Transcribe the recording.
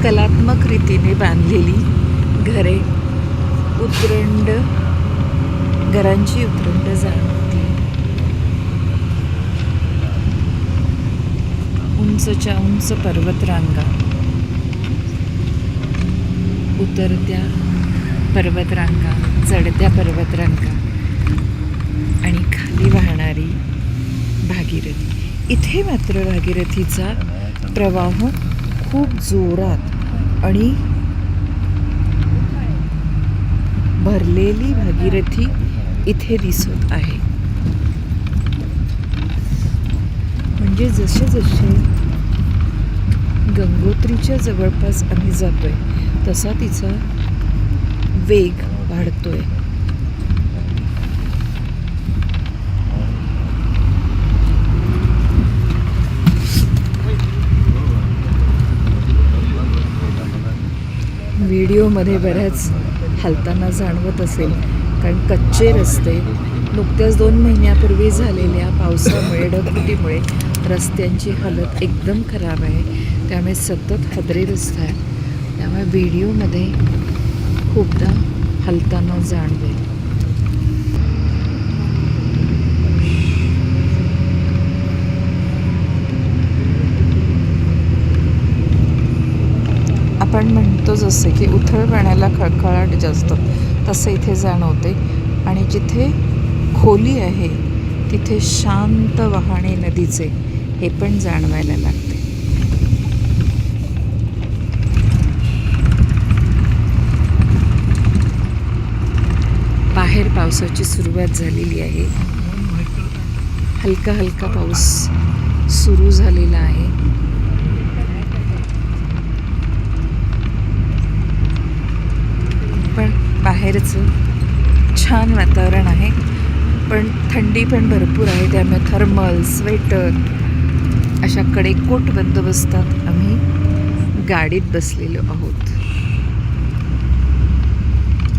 कलात्मक रीतीने बांधलेली घरे, उतरंड घरांची उतरंड जाणवते. उंचच्या उंच पर्वतरांगा, उतरत्या पर्वतरांगा, चढत्या पर्वतरांगा आणि खाली वाहणारी भागीरथी. इथे मात्र भागीरथीचा प्रवाह खूप जोरात आणि भरलेली भागीरथी इथे दिसत आहे. म्हणजे जसे जसे गंगोत्रीच्या जवळपास आम्ही जातोय तसा तिचा वेग वाढतोय. व्हिडिओमध्ये बऱ्याच हलताना जाणवत असेल, कारण कच्चे रस्ते नुकत्याच 2 महिन्यापूर्वी झालेल्या पावसामुळे, ढगफुटीमुळे रस्त्यांची हालत एकदम खराब आहे. त्यामुळे सतत हादरे रस्ता आहे. त्यामुळे व्हिडिओमध्ये खूपदा हलताना जाणवेल. आपण म्हणतो जसे की उथळ पाण्याला खळखळाट जास्त, तसं इथे जाणवते. आणि जिथे खोली आहे तिथे शांत वाहणे नदीचे हे पण जाणवायला लागते. बाहेर पावसाची सुरुवात झालेली आहे. हलका हलका पाऊस सुरू झालेला आहे. पण बाहेरचं छान वातावरण आहे, पण थंडी पण भरपूर आहे. त्यामुळे थर्मल, स्वेटर अशा कडेकोट बंदोबस्तात आम्ही गाडीत बसलेलो आहोत.